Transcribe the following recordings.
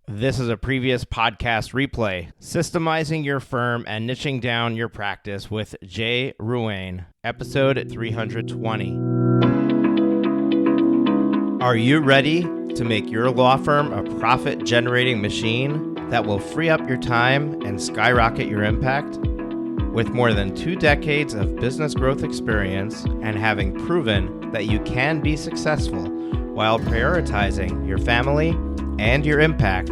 This is a previous podcast replay. Systemizing your firm and niching down your practice with Jay Ruane, episode 320. Are you ready to make your law firm a profit-generating machine that will free up your time and skyrocket your impact? With more than 2 decades of business growth experience and having proven that you can be successful while prioritizing your family and your impact,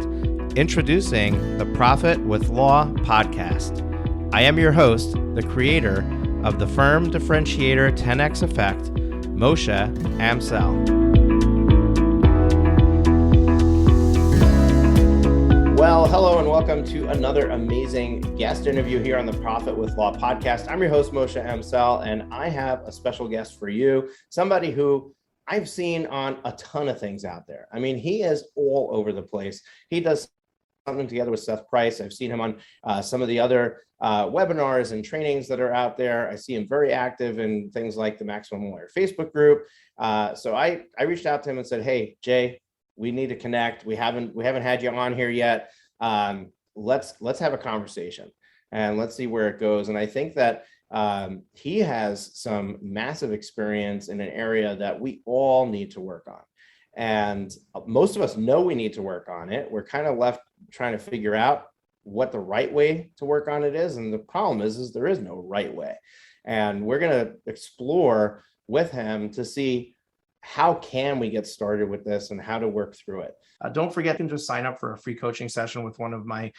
introducing the Profit with Law podcast. I am your host, the creator of the Firm Differentiator 10X Effect, Moshe Amsel. Well, hello and welcome to another amazing guest interview here on the Profit with Law podcast. I'm your host, Moshe Amsel, and I have a special guest for you, somebody who I've seen on a ton of things out there. I mean, he is all over the place. He does something together with Seth Price. I've seen him on some of the other webinars and trainings that are out there. I see him very active in things like the Maximum Lawyer Facebook group. So I reached out to him and said, "Hey, Jay, we need to connect. We haven't had you on here yet. Let's have a conversation and let's see where it goes." And I think that he has some massive experience in an area that we all need to work on. And most of us know we need to work on it. We're kind of left trying to figure out what the right way to work on it is. And the problem is there is no right way. And we're going to explore with him to see how can we get started with this and how to work through it. Don't forget to just sign up for a free coaching session with one of my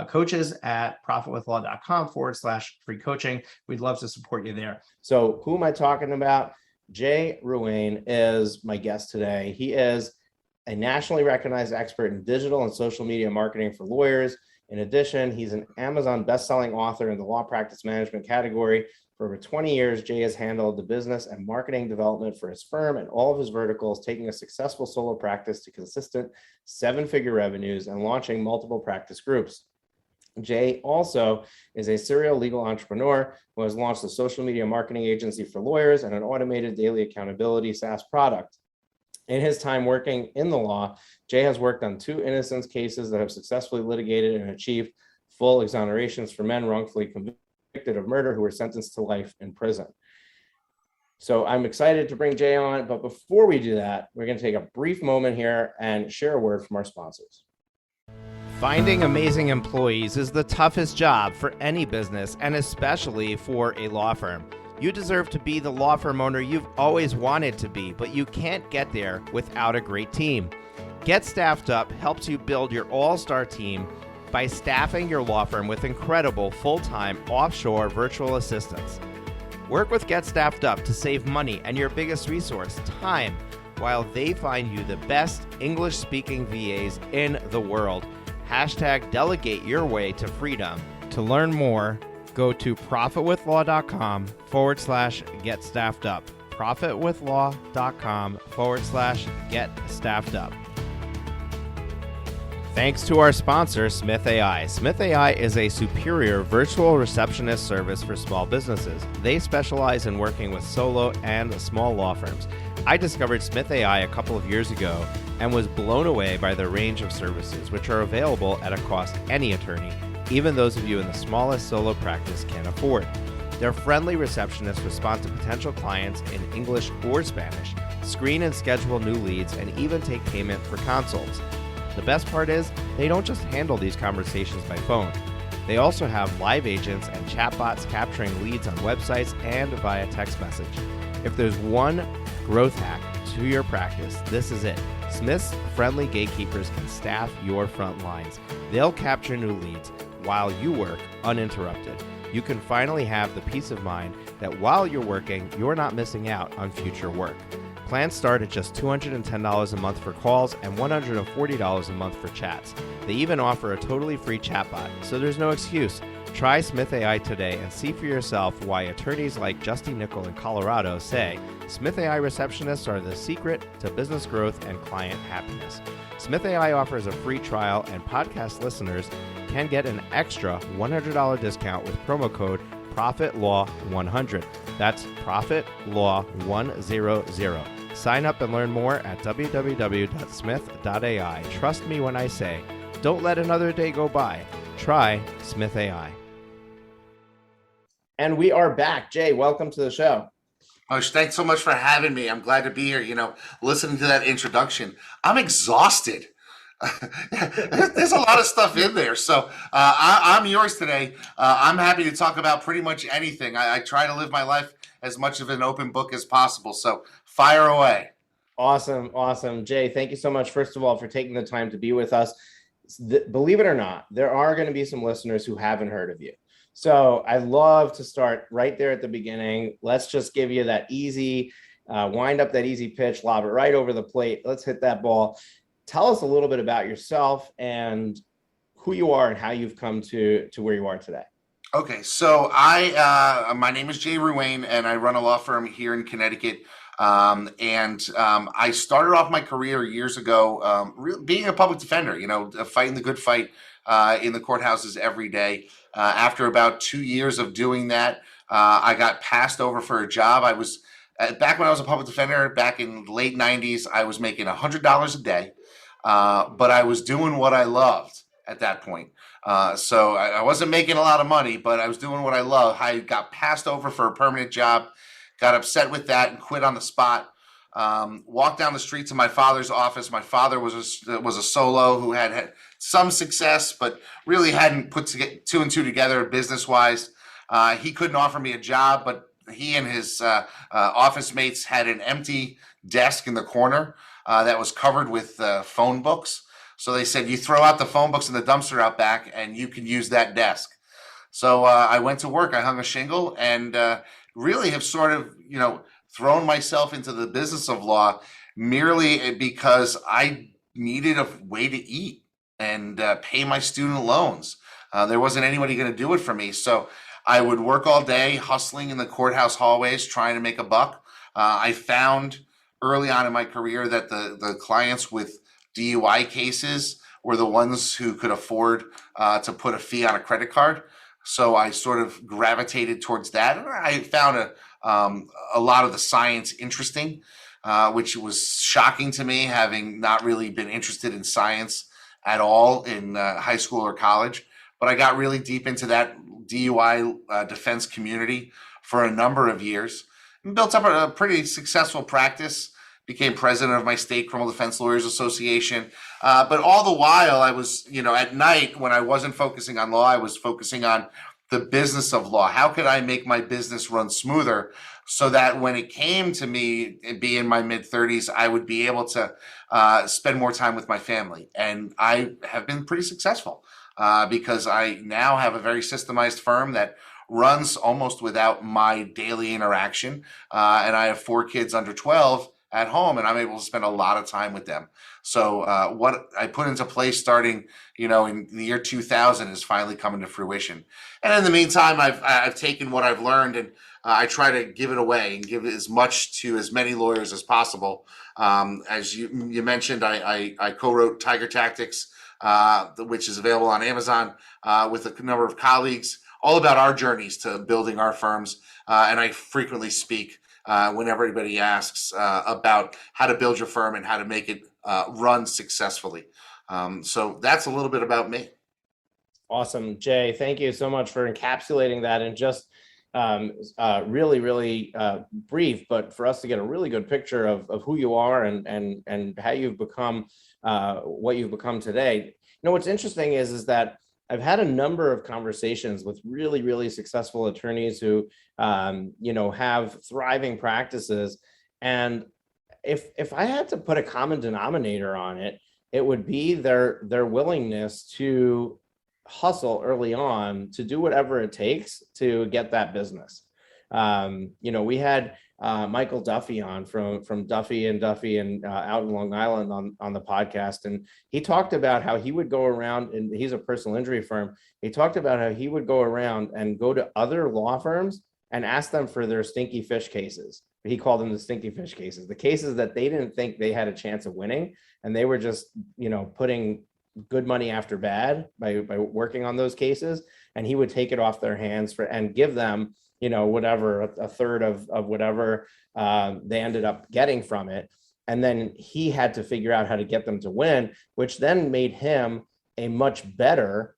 coaches at profitwithlaw.com/free coaching. We'd love to support you there. So who am I talking about? Jay Ruane is my guest today. He is a nationally recognized expert in digital and social media marketing for lawyers. In addition, he's an Amazon best-selling author in the law practice management category. For over 20 years, Jay has handled the business and marketing development for his firm and all of his verticals, taking a successful solo practice to consistent 7-figure revenues and launching multiple practice groups. Jay also is a serial legal entrepreneur who has launched a social media marketing agency for lawyers and an automated daily accountability SaaS product. In his time working in the law, Jay has worked on 2 innocence cases that have successfully litigated and achieved full exonerations for men wrongfully convicted of murder who were sentenced to life in prison. So I'm excited to bring Jay on, but before we do that, we're going to take a brief moment here and share a word from our sponsors. Finding amazing employees is the toughest job for any business, and especially for a law firm. You deserve to be the law firm owner you've always wanted to be, but you can't get there without a great team. Get Staffed Up helps you build your all-star team by staffing your law firm with incredible full-time offshore virtual assistants. Work with Get Staffed Up to save money and your biggest resource, time, while they find you the best English-speaking VAs in the world. #delegate your way to freedom. To learn more, go to profitwithlaw.com/get staffed up. profitwithlaw.com/get staffed up. Thanks to our sponsor, Smith AI. Smith AI is a superior virtual receptionist service for small businesses. They specialize in working with solo and small law firms. I discovered Smith AI a couple of years ago and was blown away by the range of services, which are available at a cost any attorney, even those of you in the smallest solo practice, can afford. Their friendly receptionists respond to potential clients in English or Spanish, screen and schedule new leads, and even take payment for consults. The best part is, they don't just handle these conversations by phone. They also have live agents and chatbots capturing leads on websites and via text message. If there's one growth hack to your practice, this is it. Smith's friendly gatekeepers can staff your front lines. They'll capture new leads while you work uninterrupted. You can finally have the peace of mind that while you're working, you're not missing out on future work. Plans start at just $210 a month for calls and $140 a month for chats. They even offer a totally free chatbot, so there's no excuse. Try Smith AI today and see for yourself why attorneys like Justin Nickel in Colorado say Smith AI receptionists are the secret to business growth and client happiness. Smith AI offers a free trial, and podcast listeners can get an extra $100 discount with promo code PROFITLAW100. That's PROFITLAW100. Sign up and learn more at www.smith.ai. Trust me when I say, Don't let another day go by. Try Smith AI. And we are back. Jay, welcome to the show. Moshe, thanks so much for having me. I'm glad to be here. Listening to that introduction, I'm exhausted. There's a lot of stuff in there. So I'm yours today. I'm happy to talk about pretty much anything. I try to live my life as much of an open book as possible. So fire away. Awesome. Jay, thank you so much, first of all, for taking the time to be with us. Believe it or not, there are going to be some listeners who haven't heard of you. So I love to start right there at the beginning. Let's just give you that easy, wind up that easy pitch, lob it right over the plate. Let's hit that ball. Tell us a little bit about yourself and who you are and how you've come to where you are today. Okay, so my name is Jay Ruane, and I run a law firm here in Connecticut. I started off my career years ago being a public defender, fighting the good fight in the courthouses every day. After about 2 years of doing that, I got passed over for a job. I was back when I was a public defender back in the late 90s. I was making $100 a day, but I was doing what I loved at that point. So I wasn't making a lot of money, but I was doing what I love. I got passed over for a permanent job, got upset with that, and quit on the spot. Walked down the street to my father's office. My father was a solo who had some success, but really hadn't put two and two together business-wise. He couldn't offer me a job, but he and his office mates had an empty desk in the corner that was covered with phone books. So they said, you throw out the phone books in the dumpster out back, and you can use that desk. So I went to work. I hung a shingle and really have sort of, thrown myself into the business of law merely because I needed a way to eat and pay my student loans. There wasn't anybody going to do it for me. So I would work all day hustling in the courthouse hallways, trying to make a buck. I found early on in my career that the clients with DUI cases were the ones who could afford to put a fee on a credit card. So I sort of gravitated towards that. And I found a lot of the science interesting, which was shocking to me, having not really been interested in science at all in high school or college. But I got really deep into that DUI defense community for a number of years and built up a pretty successful practice, became president of my state criminal defense lawyers association. But all the while I was, at night when I wasn't focusing on law, I was focusing on the business of law. How could I make my business run smoother so that when it came to me be in my mid-30s, I would be able to spend more time with my family. And I have been pretty successful because I now have a very systemized firm that runs almost without my daily interaction. And I have 4 kids under 12 at home, and I'm able to spend a lot of time with them. So what I put into place starting, in the year 2000 is finally coming to fruition. And in the meantime, I've taken what I've learned and I try to give it away and give as much to as many lawyers as possible. As you mentioned, I co-wrote Tiger Tactics, which is available on Amazon with a number of colleagues, all about our journeys to building our firms. And I frequently speak when everybody asks about how to build your firm and how to make it run successfully. So that's a little bit about me. Awesome. Jay, thank you so much for encapsulating that in just really brief, but for us to get a really good picture of who you are and how you've become what you've become today. What's interesting is that I've had a number of conversations with really successful attorneys who, have thriving practices. And if I had to put a common denominator on it, it would be their willingness to hustle early on to do whatever it takes to get that business. We had Michael Duffy on from Duffy and out in Long Island on the podcast. And he talked about how he would go around, and he's a personal injury firm. He talked about how he would go around and go to other law firms and ask them for their stinky fish cases. He called them the stinky fish cases, the cases that they didn't think they had a chance of winning. And they were just, putting good money after bad by working on those cases. And he would take it off their hands and give them, whatever, a third of whatever they ended up getting from it. And then he had to figure out how to get them to win, which then made him a much better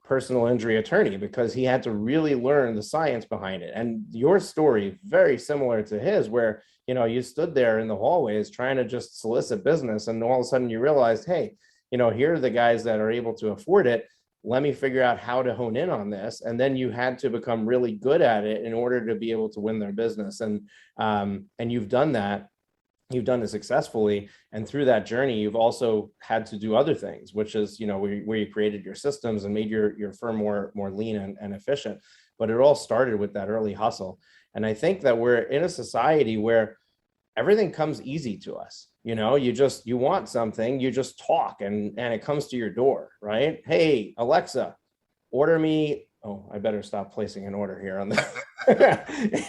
personal injury attorney because he had to really learn the science behind it. And your story, very similar to his, where, you know, you stood there in the hallways trying to just solicit business, and all of a sudden you realized, hey, you know, here are the guys that are able to afford it. Let me figure out how to hone in on this. And then you had to become really good at it in order to be able to win their business. And you've done that. You've done it successfully. And through that journey, you've also had to do other things, which is, you know, where you created your systems and made your firm more lean and efficient. But it all started with that early hustle. And I think that we're in a society where everything comes easy to us. You know, you want something, you just talk and it comes to your door, right? Hey, Alexa, order me. Oh, I better stop placing an order here on the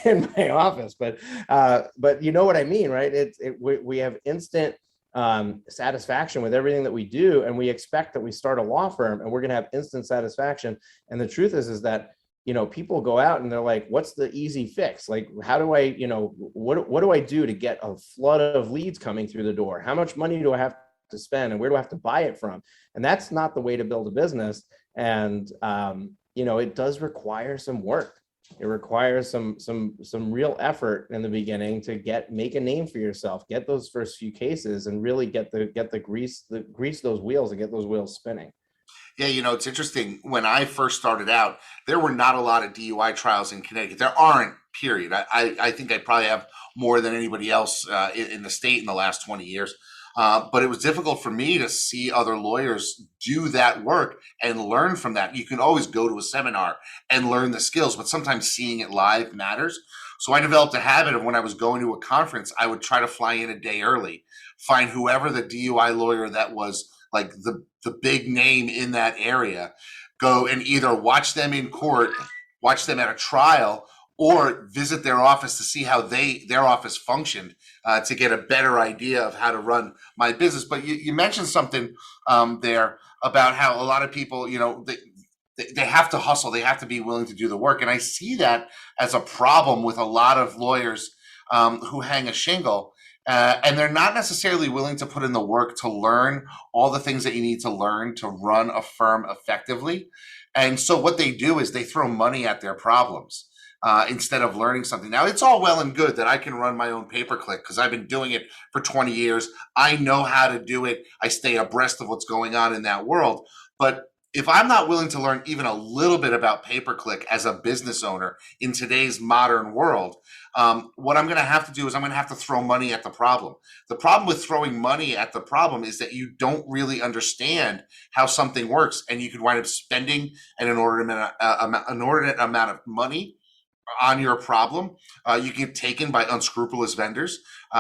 in my office. But you know what I mean, right? We have instant satisfaction with everything that we do, and we expect that we start a law firm and we're going to have instant satisfaction. And the truth is that, you know, people go out and they're like, what's the easy fix? Like, how do I, you know, what do I do to get a flood of leads coming through the door? How much money do I have to spend, and where do I have to buy it from? And that's not the way to build a business. And you know, it does require some work. It requires some real effort in the beginning to make a name for yourself, get those first few cases, and really get the grease those wheels and get those wheels spinning. Yeah, you know, it's interesting. When I first started out, there were not a lot of DUI trials in Connecticut. There aren't, period. I think I probably have more than anybody else in the state in the last 20 years. But it was difficult for me to see other lawyers do that work and learn from that. You can always go to a seminar and learn the skills, but sometimes seeing it live matters. So I developed a habit of, when I was going to a conference, I would try to fly in a day early, find whoever the DUI lawyer that was like the big name in that area, go and either watch them in court, watch them at a trial, or visit their office to see how their office functioned, to get a better idea of how to run my business. But you mentioned something there about how a lot of people, you know, they have to hustle, they have to be willing to do the work. And I see that as a problem with a lot of lawyers who hang a shingle. And they're not necessarily willing to put in the work to learn all the things that you need to learn to run a firm effectively. And so what they do is they throw money at their problems instead of learning something. Now, it's all well and good that I can run my own pay-per-click because I've been doing it for 20 years. I know how to do it. I stay abreast of what's going on in that world. But if I'm not willing to learn even a little bit about pay-per-click as a business owner in today's modern world, what I'm going to have to do is I'm going to have to throw money at the problem. The problem with throwing money at the problem is that you don't really understand how something works, and you could wind up spending an inordinate amount of money on your problem. You get taken by unscrupulous vendors.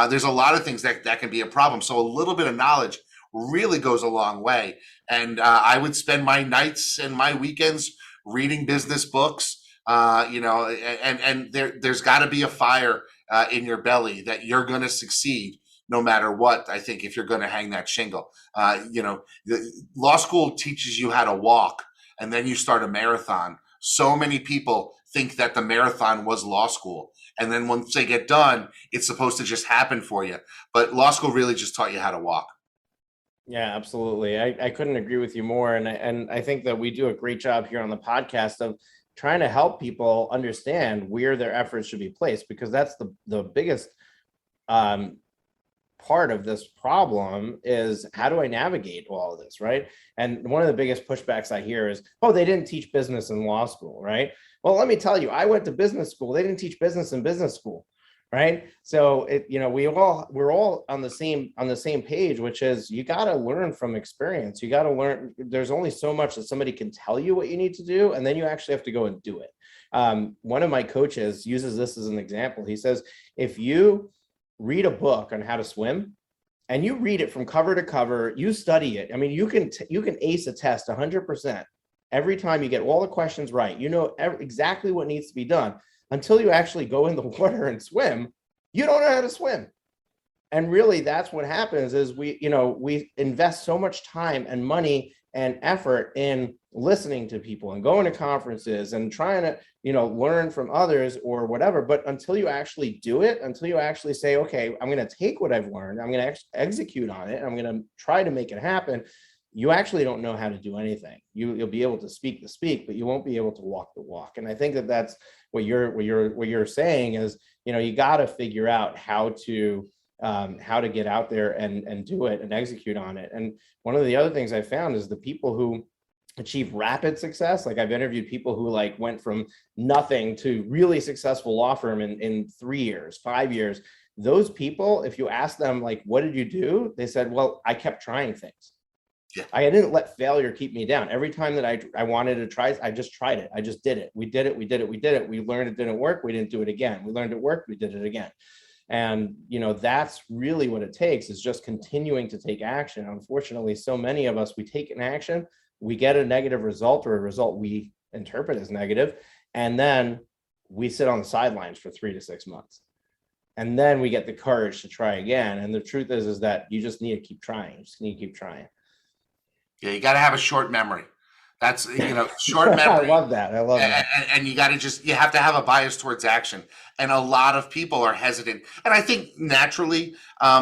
There's a lot of things that can be a problem. So a little bit of knowledge really goes a long way. And I would spend my nights and my weekends reading business books, you know, and there's got to be a fire in your belly that you're going to succeed no matter what. I think if you're going to hang that shingle, you know, the law school teaches you how to walk, and then you start a marathon. So many people think that the marathon was law school, and then once they get done, it's supposed to just happen for you. But law school really just taught you how to walk. Yeah, absolutely. I couldn't agree with you more. And I think that we do a great job here on the podcast of trying to help people understand where their efforts should be placed, because that's the biggest part of this problem is, how do I navigate all of this, right? And one of the biggest pushbacks I hear is, oh, they didn't teach business in law school, right? Well, let me tell you, I went to business school. They didn't teach business in business school, right? So you know, we're all on the same page, which is, you got to learn from experience. You got to learn. There's only so much that somebody can tell you what you need to do, and then you actually have to go and do it. One of my coaches uses this as an example. He says, if you read a book on how to swim, and you read it from cover to cover, you study it. I mean, you can ace a test 100% every time. You get all the questions right. You know exactly what needs to be done. Until you actually go in the water and swim, you don't know how to swim. And really, that's what happens is we invest so much time and money and effort in listening to people and going to conferences and trying to, learn from others or whatever. But until you actually do it, until you actually say, okay, I'm going to take what I've learned, I'm going to execute on it, I'm going to try to make it happen, you actually don't know how to do anything. You'll be able to speak the speak, but you won't be able to walk the walk. And I think that that's what you're saying is, you got to figure out how to get out there and do it and execute on it. And one of the other things I found is the people who achieve rapid success. Like I've interviewed people who like went from nothing to really successful law firm in 3 years, 5 years. Those people, if you ask them like, what did you do? They said, well, I kept trying things. Yeah. I didn't let failure keep me down. Every time that I wanted to try, I just tried it. I just did it. We did it. We learned it didn't work. We didn't do it again. We learned it worked. We did it again. And, that's really what it takes, is just continuing to take action. Unfortunately, so many of us, we take an action, we get a negative result or a result we interpret as negative, and then we sit on the sidelines for 3 to 6 months. And then we get the courage to try again. And the truth is that you just need to keep trying. You just need to keep trying. Yeah, you got to have a short memory. That's, short memory. I love that. And you got to you have to have a bias towards action. And a lot of people are hesitant. And I think naturally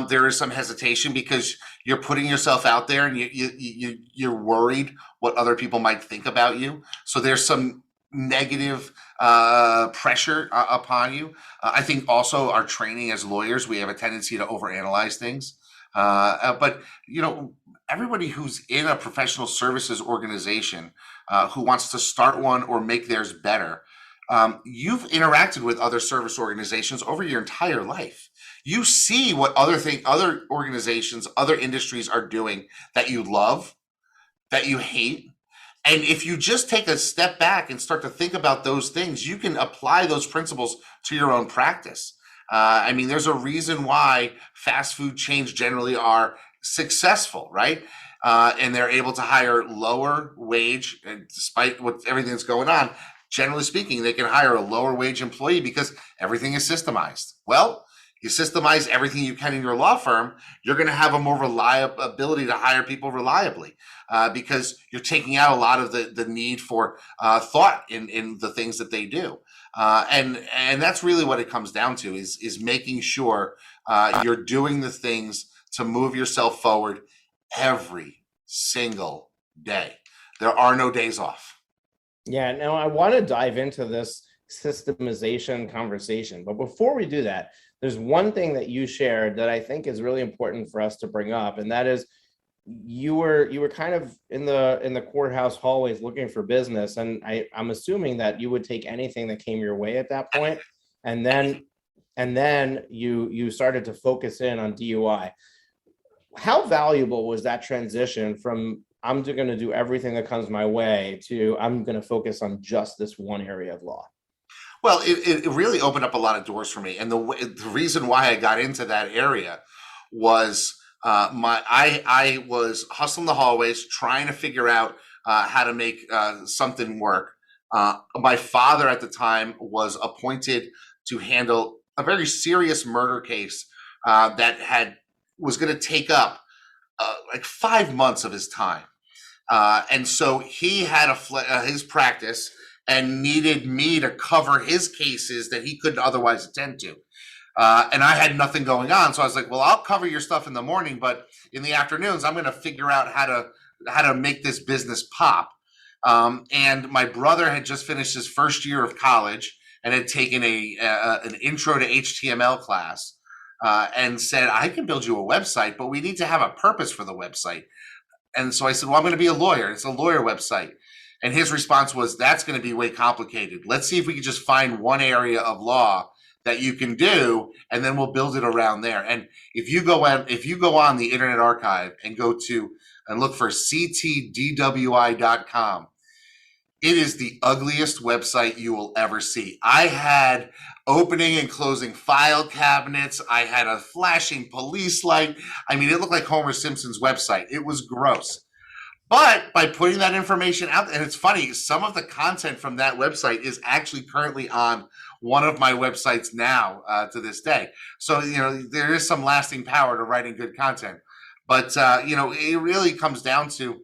there is some hesitation because you're putting yourself out there and you're worried what other people might think about you. So there's some negative pressure upon you. I think also our training as lawyers, we have a tendency to overanalyze things. But, everybody who's in a professional services organization who wants to start one or make theirs better, you've interacted with other service organizations over your entire life. You see what other organizations, other industries are doing that you love, that you hate. And if you just take a step back and start to think about those things, you can apply those principles to your own practice. There's a reason why fast food chains generally are successful, right? And they're able to hire lower wage, and despite everything that's going on, generally speaking, they can hire a lower wage employee because everything is systemized. Well, you systemize everything you can in your law firm, you're going to have a more reliable ability to hire people reliably because you're taking out a lot of the need for thought in the things that they do. And that's really what it comes down to is making sure you're doing the things to move yourself forward every single day. There are no days off. Yeah, now I want to dive into this systemization conversation. But before we do that, there's one thing that you shared that I think is really important for us to bring up. And that is you were kind of in the courthouse hallways looking for business. And I'm assuming that you would take anything that came your way at that point. And then you started to focus in on DUI. How valuable was that transition from I'm going to do everything that comes my way to I'm going to focus on just this one area of law? Well, it really opened up a lot of doors for me. And the reason why I got into that area was I was hustling the hallways, trying to figure out how to make something work. My father at the time was appointed to handle a very serious murder case that was going to take up like 5 months of his time. And so he had his practice and needed me to cover his cases that he couldn't otherwise attend to. And I had nothing going on. So I was like, well, I'll cover your stuff in the morning, but in the afternoons, I'm going to figure out how to make this business pop. And my brother had just finished his first year of college and had taken an intro to HTML class and said, I can build you a website, but we need to have a purpose for the website. And so I said, well, I'm going to be a lawyer. It's a lawyer website. And his response was, that's going to be way complicated. Let's see if we can just find one area of law that you can do, and then we'll build it around there. And if you go on the Internet Archive and look for ctdwi.com, it is the ugliest website you will ever see. I had opening and closing file cabinets. I had a flashing police light. I mean, it looked like Homer Simpson's website. It was gross. But by putting that information out, and it's funny, some of the content from that website is actually currently on one of my websites now to this day. So, there is some lasting power to writing good content. But, it really comes down to,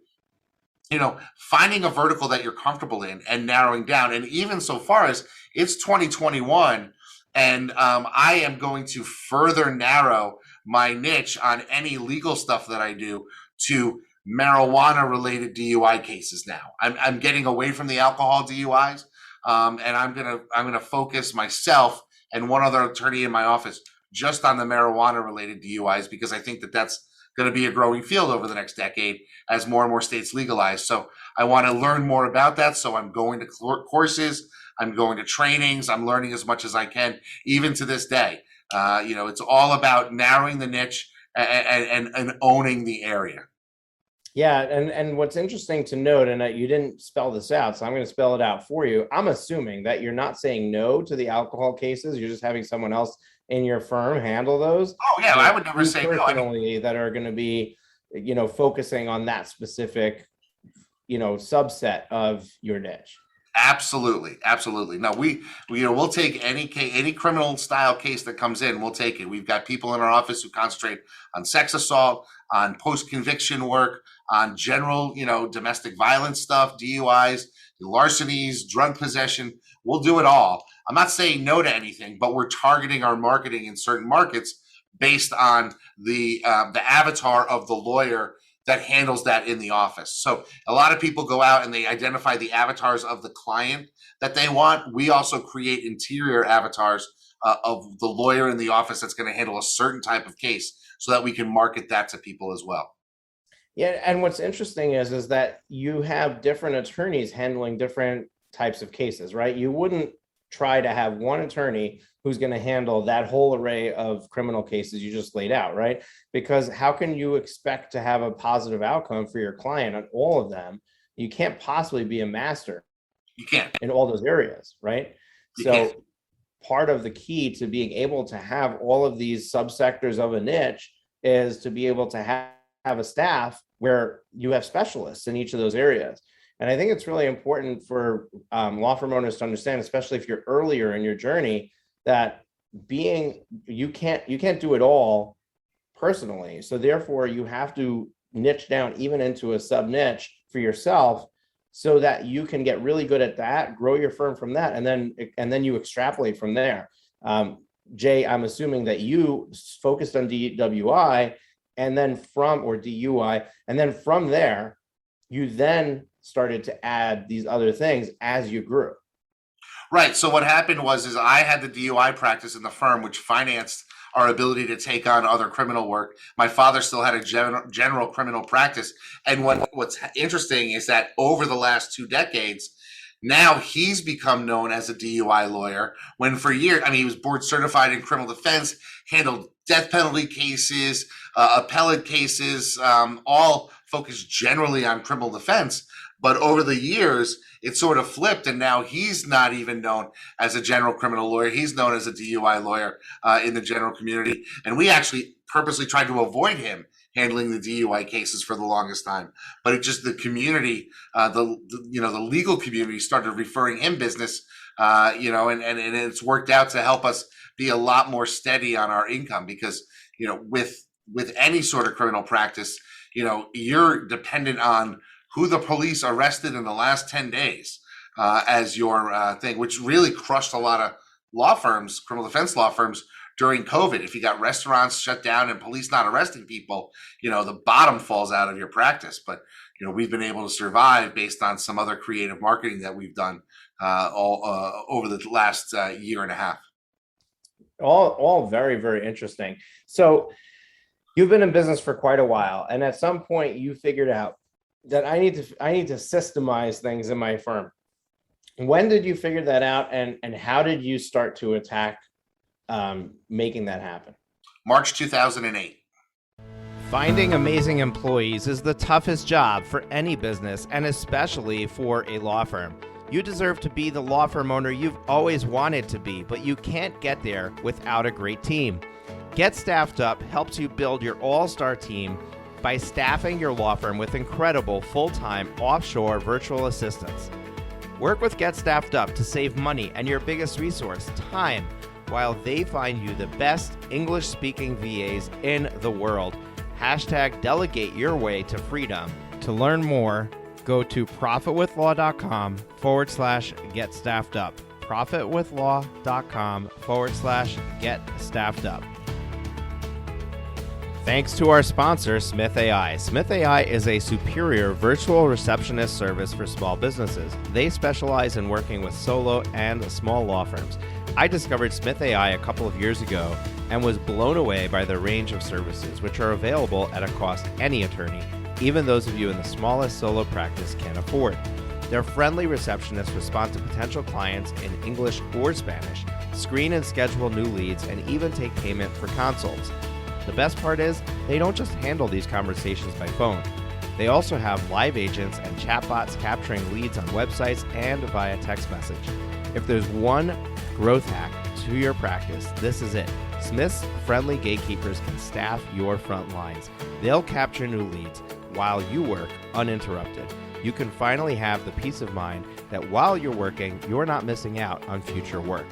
finding a vertical that you're comfortable in and narrowing down. And even so far as it's 2021 and I am going to further narrow my niche on any legal stuff that I do to marijuana related DUI cases now. I'm getting away from the alcohol DUIs, and I'm gonna focus myself and one other attorney in my office just on the marijuana related DUIs, because I think that that's going to be a growing field over the next decade as more and more states legalize. So I want to learn more about that. So I'm going to courses, I'm going to trainings, I'm learning as much as I can, even to this day. It's all about narrowing the niche and owning the area. Yeah, and what's interesting to note, and that you didn't spell this out, so I'm going to spell it out for you. I'm assuming that you're not saying no to the alcohol cases. You're just having someone else in your firm handle those. Oh yeah, I would never say no. Personally, that are going to be, focusing on that specific, subset of your niche. Absolutely. No, we'll take any criminal style case that comes in. We'll take it. We've got people in our office who concentrate on sex assault, on post conviction work, on general, domestic violence stuff, DUIs, larcenies, drug possession. We'll do it all. I'm not saying no to anything, but we're targeting our marketing in certain markets based on the avatar of the lawyer that handles that in the office. So a lot of people go out and they identify the avatars of the client that they want. We also create interior avatars of the lawyer in the office that's going to handle a certain type of case, so that we can market that to people as well. Yeah, and what's interesting is that you have different attorneys handling different types of cases, right? You wouldn't try to have one attorney who's going to handle that whole array of criminal cases you just laid out, right? Because how can you expect to have a positive outcome for your client on all of them? You can't possibly be a master. You can't. In all those areas, right? So part of the key to being able to have all of these subsectors of a niche is to be able to have a staff where you have specialists in each of those areas. And I think it's really important for law firm owners to understand, especially if you're earlier in your journey, that you can't do it all personally. So therefore, you have to niche down even into a sub niche for yourself, so that you can get really good at that, grow your firm from that, and then you extrapolate from there. Jay, I'm assuming that you focused on DUI and then DUI, and then from there, you then started to add these other things as you grew. Right. So what happened was I had the DUI practice in the firm, which financed our ability to take on other criminal work. My father still had a general criminal practice. And what's interesting is that over the last 2 decades, now he's become known as a DUI lawyer, when for years, he was board certified in criminal defense, handled death penalty cases, appellate cases, all focused generally on criminal defense. But over the years, it sort of flipped, and now he's not even known as a general criminal lawyer. He's known as a DUI lawyer in the general community. And we actually purposely tried to avoid him handling the DUI cases for the longest time. But it just, the community, the legal community started referring him business, and it's worked out to help us be a lot more steady on our income, because, with any sort of criminal practice, you're dependent on who the police arrested in the last 10 days as your thing, which really crushed a lot of law firms, criminal defense law firms, during COVID. If you got restaurants shut down and police not arresting people, the bottom falls out of your practice. But, we've been able to survive based on some other creative marketing that we've done all over the last year and a half. All very, very interesting. So you've been in business for quite a while, and at some point you figured out that I need to systemize things in my firm. When did you figure that out, and how did you start to attack making that happen? March 2008. Finding amazing employees is the toughest job for any business, and especially for a law firm. You deserve to be the law firm owner you've always wanted to be, but you can't get there without a great team. Get Staffed Up helps you build your all-star team by staffing your law firm with incredible full-time offshore virtual assistants. Work with Get Staffed Up to save money and your biggest resource, time, while they find you the best English-speaking VAs in the world. # delegate your way to freedom. To learn more, go to profitwithlaw.com /get staffed up. profitwithlaw.com /get staffed up. Thanks to our sponsor, Smith AI. Smith AI is a superior virtual receptionist service for small businesses. They specialize in working with solo and small law firms. I discovered Smith AI a couple of years ago and was blown away by their range of services, which are available at a cost any attorney, even those of you in the smallest solo practice, can afford. Their friendly receptionists respond to potential clients in English or Spanish, screen and schedule new leads, and even take payment for consults. The best part is, they don't just handle these conversations by phone. They also have live agents and chatbots capturing leads on websites and via text message. If there's one growth hack to your practice, this is it. Smith's friendly gatekeepers can staff your front lines. They'll capture new leads while you work uninterrupted. You can finally have the peace of mind that while you're working, you're not missing out on future work.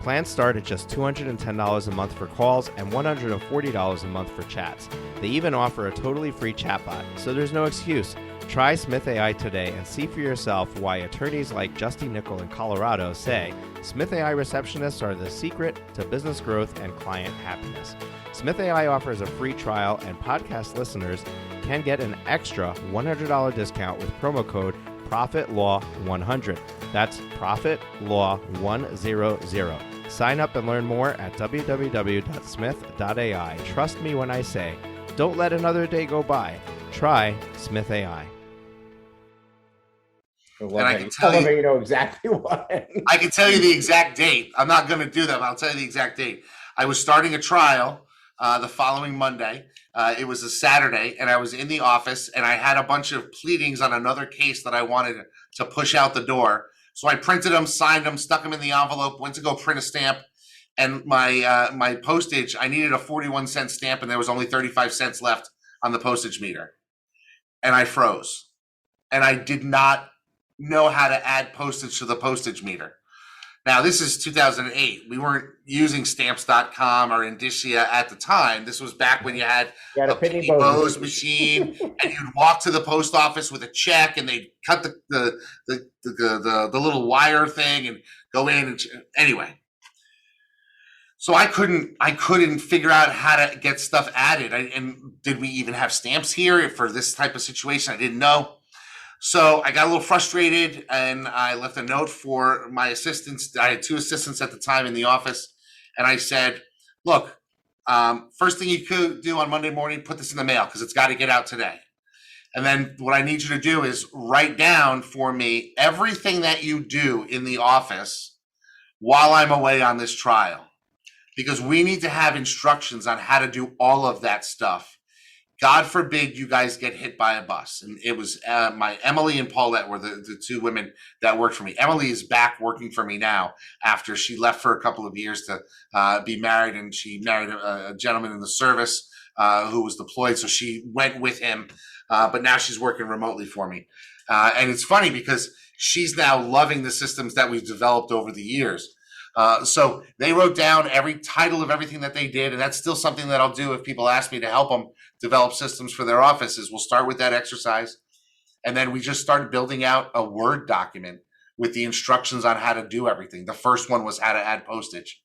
Plans start at just $210 a month for calls and $140 a month for chats. They even offer a totally free chatbot, so there's no excuse. Try Smith AI today and see for yourself why attorneys like Justy Nickel in Colorado say Smith AI receptionists are the secret to business growth and client happiness. Smith AI offers a free trial, and podcast listeners can get an extra $100 discount with promo code ProfitLaw100. That's ProfitLaw100. Sign up and learn more at www.smith.ai. Trust me when I say, don't let another day go by. Try Smith AI. I can tell you know exactly what. I can tell you the exact date. I'm not going to do that, but I'll tell you the exact date. I was starting a trial the following Monday. It was a Saturday, and I was in the office, and I had a bunch of pleadings on another case that I wanted to push out the door. So I printed them, signed them, stuck them in the envelope, went to go print a stamp, and my postage, I needed a 41-cent stamp, and there was only 35 cents left on the postage meter. And I froze. And I did not know how to add postage to the postage meter. Now, this is 2008. We weren't using stamps.com or Indicia at the time. This was back when you had a Pitney Bowes machine, and you'd walk to the post office with a check, and they'd cut the little wire thing and go in. And anyway, so I couldn't figure out how to get stuff added. And did we even have stamps here for this type of situation? I didn't know. So I got a little frustrated, and I left a note for my assistants. I had two assistants at the time in the office, and I said, look, first thing you could do on Monday morning, put this in the mail because it's got to get out today. And then what I need you to do is write down for me everything that you do in the office while I'm away on this trial, because we need to have instructions on how to do all of that stuff. God forbid you guys get hit by a bus. And it was my Emily and Paulette were the two women that worked for me. Emily is back working for me now after she left for a couple of years to be married, and she married a gentleman in the service who was deployed. So she went with him, but now she's working remotely for me. And it's funny because she's now loving the systems that we've developed over the years. So they wrote down every title of everything that they did, and that's still something that I'll do if people ask me to help them develop systems for their offices. We'll start with that exercise, and then we just started building out a Word document with the instructions on how to do everything. The first one was how to add postage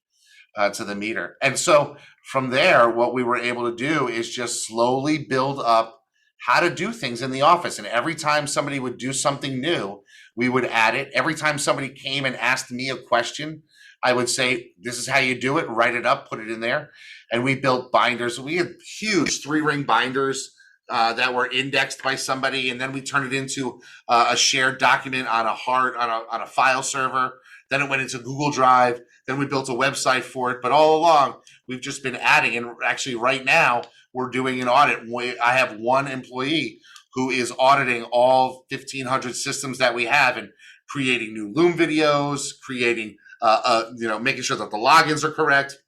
to the meter. And so from there, what we were able to do is just slowly build up how to do things in the office. And every time somebody would do something new, we would add it. Every time somebody came and asked me a question, I would say, this is how you do it, write it up, put it in there. And we built binders. We had huge 3-ring binders that were indexed by somebody. And then we turned it into a shared document on a file server. Then it went into Google Drive. Then we built a website for it. But all along, we've just been adding. And actually right now, we're doing an audit. I have one employee who is auditing all 1,500 systems that we have and creating new Loom videos, creating making sure that the logins are correct,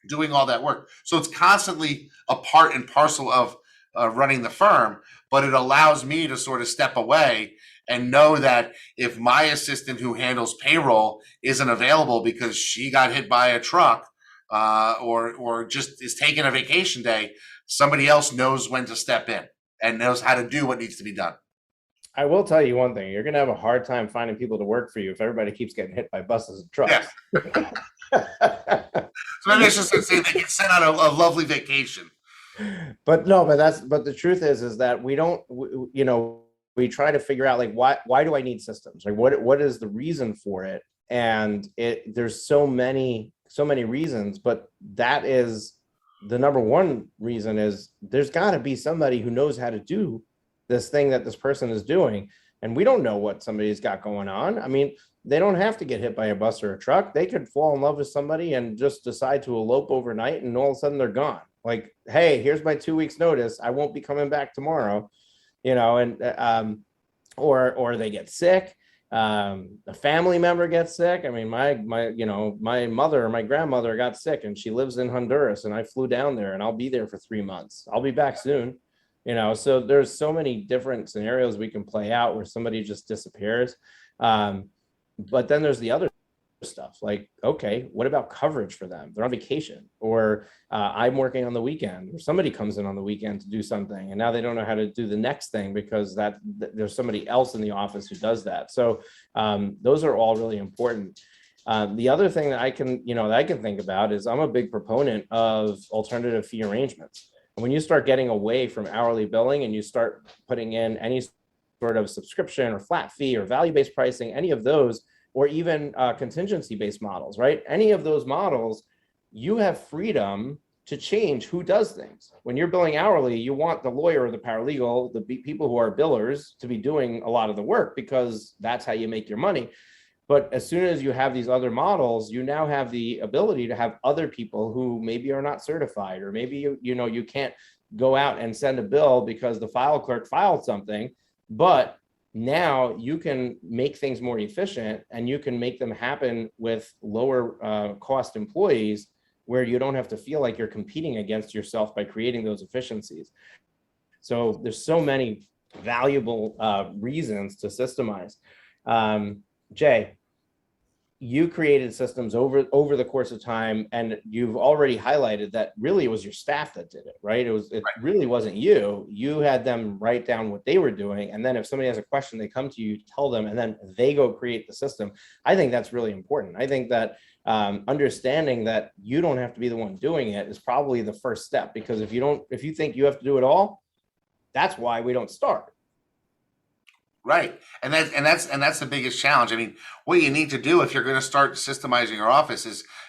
doing all that work. So it's constantly a part and parcel of running the firm, but it allows me to sort of step away and know that if my assistant who handles payroll isn't available because she got hit by a truck or just is taking a vacation day, somebody else knows when to step in and knows how to do what needs to be done. I will tell you one thing. You're going to have a hard time finding people to work for you if everybody keeps getting hit by buses and trucks. Yeah. So maybe I should say they get sent on a lovely vacation. But no, but the truth is that we don't, we try to figure out like why do I need systems? Like what is the reason for it? And there's so many reasons, but that is the number one reason is there's got to be somebody who knows how to do this thing that this person is doing. And we don't know what somebody's got going on. I mean, they don't have to get hit by a bus or a truck. They could fall in love with somebody and just decide to elope overnight, and all of a sudden they're gone. Like, hey, here's my 2 weeks notice. I won't be coming back tomorrow, and or they get sick. A family member gets sick. I mean, my mother or my grandmother got sick, and she lives in Honduras, and I flew down there, and I'll be there for 3 months. I'll be back soon. So there's so many different scenarios we can play out where somebody just disappears. But then there's the other stuff like, okay, what about coverage for them? They're on vacation, or I'm working on the weekend, or somebody comes in on the weekend to do something, and now they don't know how to do the next thing because there's somebody else in the office who does that. So those are all really important. The other thing that I can think about is I'm a big proponent of alternative fee arrangements. And when you start getting away from hourly billing and you start putting in any sort of subscription or flat fee or value-based pricing, any of those, or even contingency-based models, right? Any of those models, you have freedom to change who does things. When you're billing hourly, you want the lawyer or the paralegal, the people who are billers, to be doing a lot of the work because that's how you make your money. But as soon as you have these other models, you now have the ability to have other people who maybe are not certified, or maybe you can't go out and send a bill because the file clerk filed something, but now you can make things more efficient, and you can make them happen with lower cost employees, where you don't have to feel like you're competing against yourself by creating those efficiencies. So there's so many valuable reasons to systemize. Jay, you created systems over the course of time, and you've already highlighted that really it was your staff that did it, right? It really wasn't you. You had them write down what they were doing, and then if somebody has a question, they come to you, tell them, and then they go create the system. I think that's really important. I think that understanding that you don't have to be the one doing it is probably the first step, because if you think you have to do it all, that's why we don't start. Right. And that's the biggest challenge. I mean, what you need to do if you're going to start systemizing your office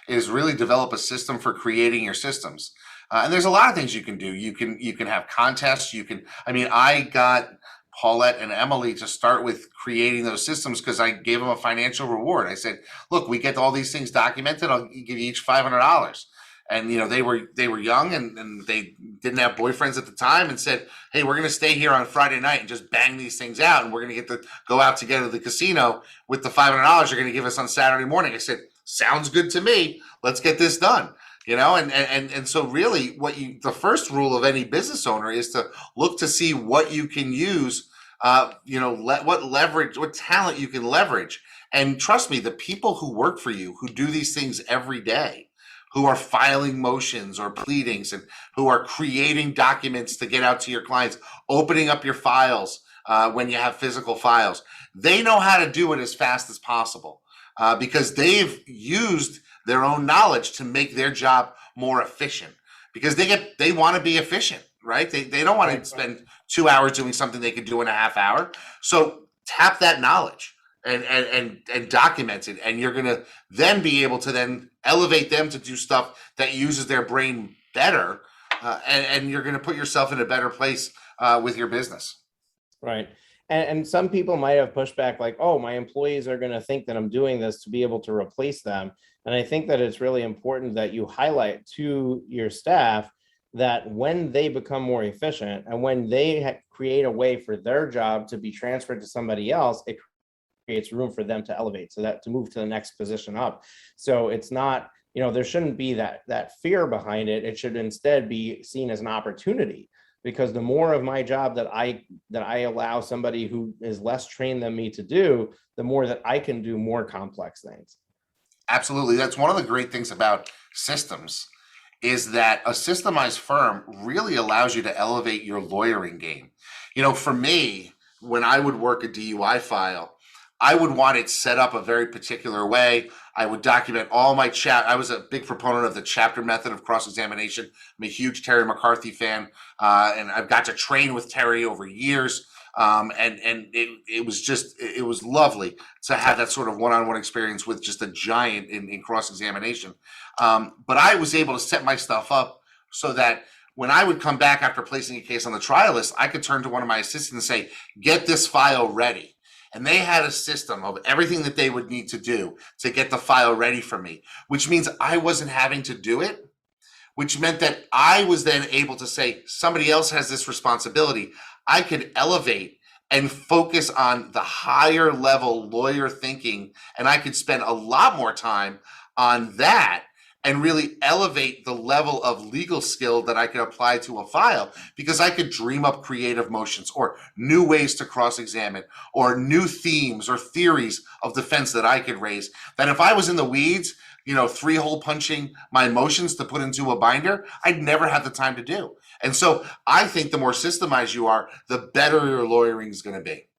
is really develop a system for creating your systems. And there's a lot of things you can do. You can have contests. I got Paulette and Emily to start with creating those systems because I gave them a financial reward. I said, look, we get all these things documented. I'll give you each $500. And they were young and they didn't have boyfriends at the time, and said, hey, we're going to stay here on Friday night and just bang these things out, and we're going to get to go out together to the casino with the $500 you're going to give us on Saturday morning. I said, sounds good to me. Let's get this done. And so really the first rule of any business owner is to look to see what you can use, what talent you can leverage. And trust me, the people who work for you, who do these things every day, who are filing motions or pleadings, and who are creating documents to get out to your clients, opening up your files when you have physical files. They know how to do it as fast as possible because they've used their own knowledge to make their job more efficient, because they want to be efficient, right? They don't want to spend 2 hours doing something they could do in a half hour. So tap that knowledge and document it, and you're going to then be able to then elevate them to do stuff that uses their brain better, and you're going to put yourself in a better place with your business. Right. And some people might have pushed back like, oh, my employees are going to think that I'm doing this to be able to replace them. And I think that it's really important that you highlight to your staff that when they become more efficient and when they create a way for their job to be transferred to somebody else, it creates room for them to elevate, so that to move to the next position up. So it's not, there shouldn't be that fear behind it. It should instead be seen as an opportunity, because the more of my job that I allow somebody who is less trained than me to do, the more that I can do more complex things. Absolutely. That's one of the great things about systems, is that a systemized firm really allows you to elevate your lawyering game. For me, when I would work a DUI file, I would want it set up a very particular way. I would document all my I was a big proponent of the chapter method of cross-examination. I'm a huge Terry McCarthy fan, and I've got to train with Terry over years. And it was lovely to have that sort of one-on-one experience with just a giant in cross-examination. But I was able to set my stuff up so that when I would come back after placing a case on the trial list, I could turn to one of my assistants and say, get this file ready. And they had a system of everything that they would need to do to get the file ready for me, which means I wasn't having to do it, which meant that I was then able to say, somebody else has this responsibility. I could elevate and focus on the higher level lawyer thinking, and I could spend a lot more time on that and really elevate the level of legal skill that I could apply to a file, because I could dream up creative motions or new ways to cross-examine or new themes or theories of defense that I could raise, that if I was in the weeds, three-hole punching my motions to put into a binder, I'd never have the time to do. And so I think the more systemized you are, the better your lawyering is going to be.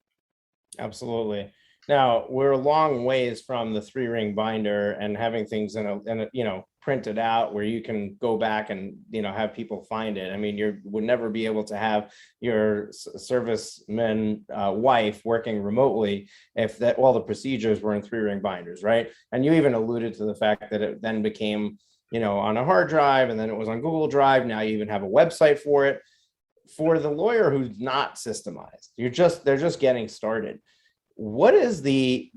Absolutely. Now, we're a long ways from the 3-ring binder and having things in a printed out where you can go back and, have people find it. I mean, you would never be able to have your serviceman wife working remotely if all the procedures were in 3-ring binders, right? And you even alluded to the fact that it then became, on a hard drive, and then it was on Google Drive. Now you even have a website for it. For the lawyer who's not systemized, they're just getting started. What is the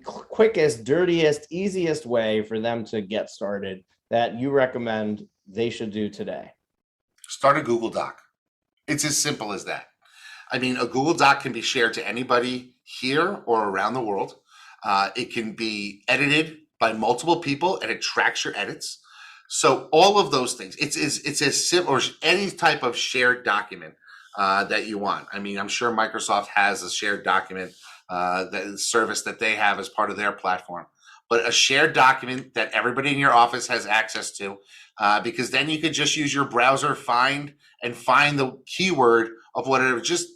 quickest, dirtiest, easiest way for them to get started that you recommend they should do today? Start a Google Doc. It's as simple as that. I mean, a Google Doc can be shared to anybody here or around the world. It can be edited by multiple people, and it tracks your edits. So all of those things, it's as simple, or any type of shared document that you want. I mean, I'm sure Microsoft has a shared document that service that they have as part of their platform, but a shared document that everybody in your office has access to, because then you could just use your browser, find the keyword of whatever. Just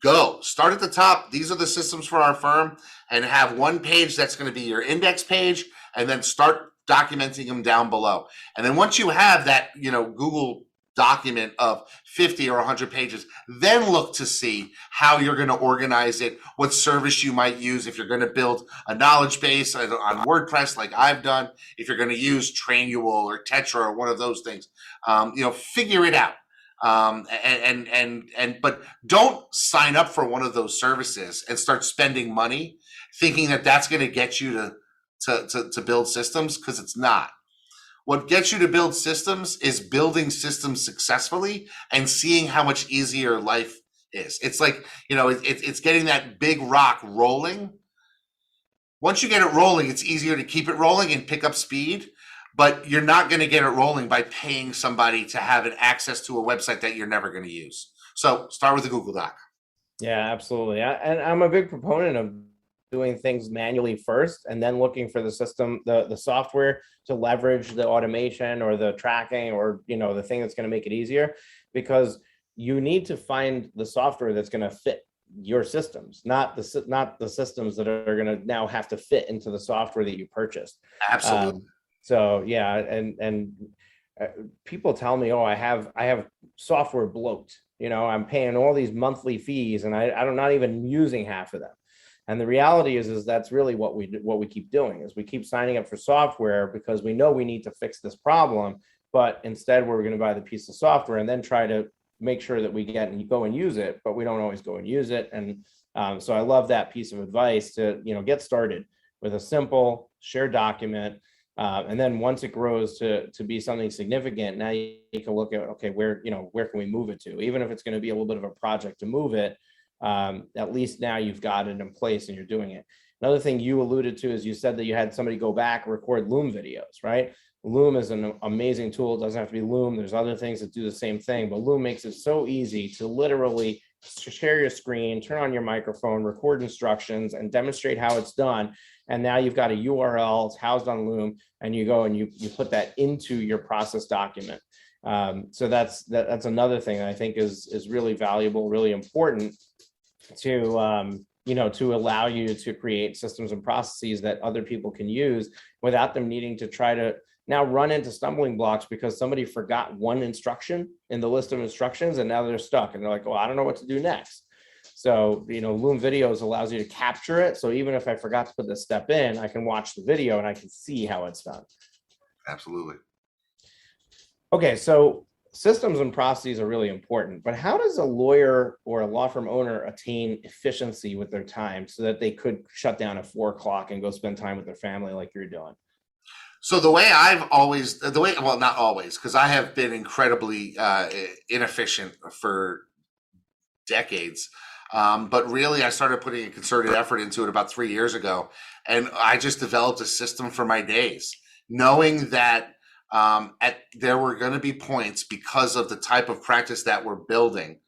go. Start at the top. These are the systems for our firm, and have one page that's going to be your index page, and then start documenting them down below. And then once you have that, Google document of 50 or 100 pages, then look to see how you're going to organize it, what service you might use if you're going to build a knowledge base on WordPress like I've done, if you're going to use Trainual or Tetra or one of those things. Figure it out. But don't sign up for one of those services and start spending money thinking that that's going to get you to build systems, because it's not. What gets you to build systems is building systems successfully and seeing how much easier life is. It's like, it's getting that big rock rolling. Once you get it rolling, it's easier to keep it rolling and pick up speed, but you're not going to get it rolling by paying somebody to have access to a website that you're never going to use. So start with a Google Doc. Yeah, absolutely. And I'm a big proponent of doing things manually first, and then looking for the system, the software to leverage the automation or the tracking or, the thing that's going to make it easier, because you need to find the software that's going to fit your systems, not the systems that are going to now have to fit into the software that you purchased. Absolutely. So yeah, and people tell me, I have software bloat. I'm paying all these monthly fees, and I'm not even using half of them. And the reality is that's really what we keep doing, is we keep signing up for software because we know we need to fix this problem, but instead we're going to buy the piece of software and then try to make sure that we get and go and use it, but we don't always go and use it. And so I love that piece of advice to get started with a simple shared document. And then once it grows to be something significant, now you can look at, okay, where can we move it to? Even if it's going to be a little bit of a project to move it, at least now you've got it in place and you're doing it. Another thing you alluded to is you said that you had somebody go back and record Loom videos, right? Loom is an amazing tool. It doesn't have to be Loom. There's other things that do the same thing, but Loom makes it so easy to literally share your screen, turn on your microphone, record instructions, and demonstrate how it's done. And now you've got a URL, it's housed on Loom, and you go and you put that into your process document. So that's another thing that I think is really valuable, really important. to allow you to create systems and processes that other people can use without them needing to try to now run into stumbling blocks because somebody forgot one instruction in the list of instructions and now they're stuck and they're like, oh, I don't know what to do next. So, Loom Videos allows you to capture it. So even if I forgot to put this step in, I can watch the video and I can see how it's done. Absolutely. Okay, so systems and processes are really important, but how does a lawyer or a law firm owner attain efficiency with their time so that they could shut down at 4 o'clock and go spend time with their family like you're doing? So well, not always, because I have been incredibly inefficient for decades. But really, I started putting a concerted effort into it about 3 years ago. And I just developed a system for my days, knowing that there were going to be points because of the type of practice that we're building.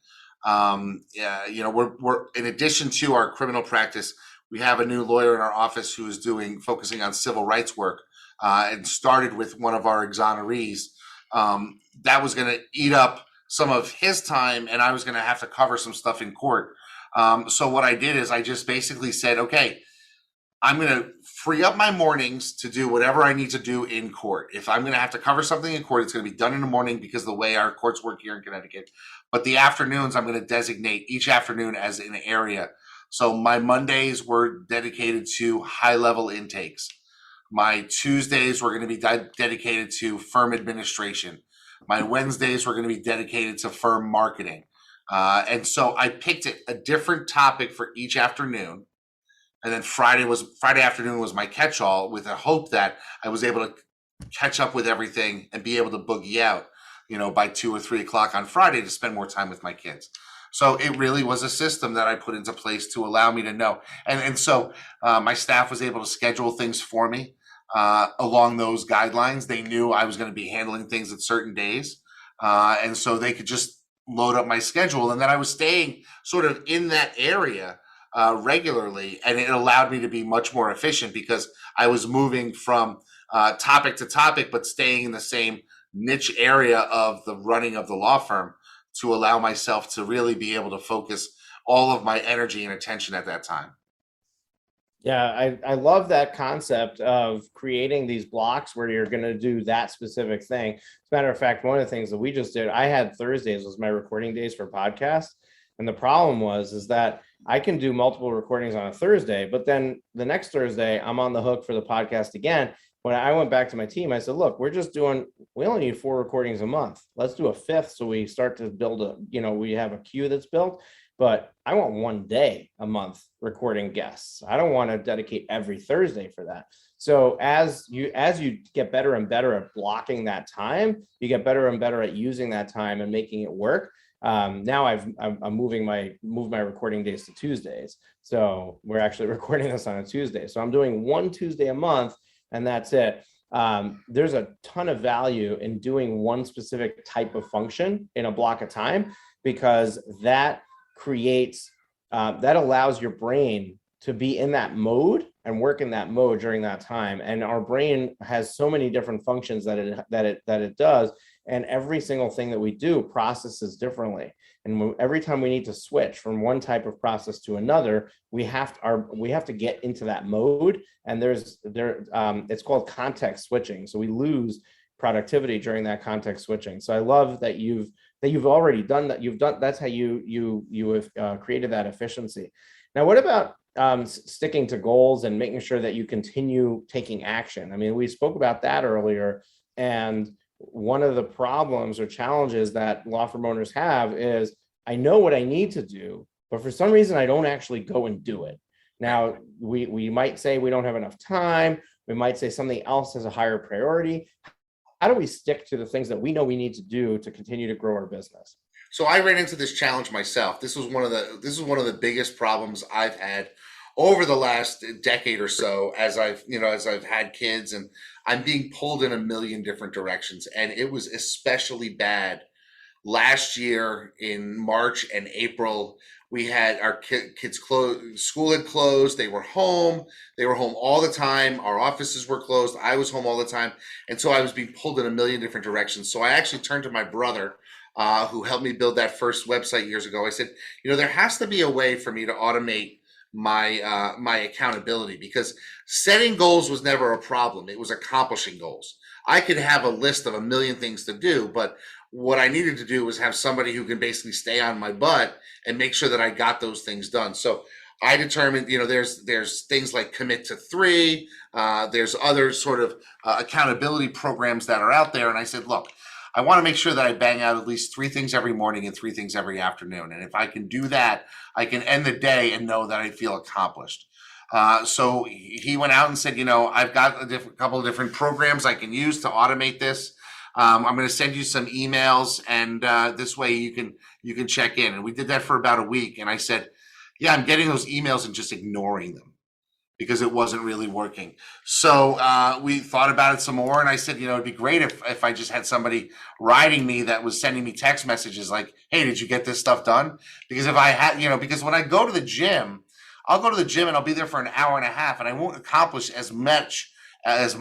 We're in addition to our criminal practice, we have a new lawyer in our office who is focusing on civil rights work, and started with one of our exonerees. That was going to eat up some of his time, and I was going to have to cover some stuff in court. So what I did is I just basically said, okay, I'm going to free up my mornings to do whatever I need to do in court. If I'm going to have to cover something in court, it's going to be done in the morning because of the way our courts work here in Connecticut. But the afternoons, I'm going to designate each afternoon as an area. So my Mondays were dedicated to high-level intakes. My Tuesdays were going to be dedicated to firm administration. My Wednesdays were going to be dedicated to firm marketing. And so I picked a different topic for each afternoon. And then Friday afternoon was my catch-all, with a hope that I was able to catch up with everything and be able to boogie out, by 2 or 3 o'clock on Friday to spend more time with my kids. So it really was a system that I put into place to allow me to know. And so my staff was able to schedule things for me along those guidelines. They knew I was going to be handling things at certain days. And so they could just load up my schedule. And then I was staying sort of in that area regularly, and it allowed me to be much more efficient because I was moving from topic to topic, but staying in the same niche area of the running of the law firm to allow myself to really be able to focus all of my energy and attention at that time. Yeah, I love that concept of creating these blocks where you're going to do that specific thing. As a matter of fact, one of the things that we just did, I had Thursdays was my recording days for podcasts. And the problem is that I can do multiple recordings on a Thursday, but then the next Thursday I'm on the hook for the podcast again. When I went back to my team, I said, look, we only need 4 recordings a month. Let's do a 5th. So we start to build we have a queue that's built, but I want 1 day a month recording guests. I don't want to dedicate every Thursday for that. So as you get better and better at blocking that time, you get better and better at using that time and making it work. Now I'm moved my recording days to Tuesdays. So we're actually recording this on a Tuesday. So I'm doing 1 Tuesday a month, and that's it. There's a ton of value in doing one specific type of function in a block of time, because that allows your brain to be in that mode and work in that mode during that time. And our brain has so many different functions that it does. And every single thing that we do processes differently. And every time we need to switch from one type of process to another, we have to get into that mode. And it's called context switching. So we lose productivity during that context switching. So I love that you've already done that. That's how you have created that efficiency. Now, what about sticking to goals and making sure that you continue taking action? I mean, we spoke about that earlier, and one of the problems or challenges that law firm owners have is, I know what I need to do, but for some reason I don't actually go and do it. Now, we might say we don't have enough time. We might say something else has a higher priority. How do we stick to the things that we know we need to do to continue to grow our business? So I ran into this challenge myself. This was one of the biggest problems I've had over the last decade or so, as I've had kids, and I'm being pulled in a million different directions. And it was especially bad last year in March and April. We had our kids closed, school had closed, they were home all the time. Our offices were closed. I was home all the time. And so I was being pulled in a million different directions. So I actually turned to my brother, who helped me build that first website years ago. I said, there has to be a way for me to automate my accountability, because setting goals was never a problem. It was accomplishing goals. I could have a list of a million things to do, but what I needed to do was have somebody who can basically stay on my butt and make sure that I got those things done. So I determined, there's things like Commit to 3. There's other sort of accountability programs that are out there. And I said, look, I want to make sure that I bang out at least 3 things every morning and 3 things every afternoon. And if I can do that, I can end the day and know that I feel accomplished. So he went out and said, I've got a couple of different programs I can use to automate this. I'm going to send you some emails, and this way you can check in. And we did that for about a week. And I said, yeah, I'm getting those emails and just ignoring them because it wasn't really working. So we thought about it some more, and I said, it'd be great if I just had somebody riding me that was sending me text messages like, hey, did you get this stuff done? Because if I had, because when I go to the gym, I'll go to the gym and I'll be there for an hour and a half, and I won't accomplish as much as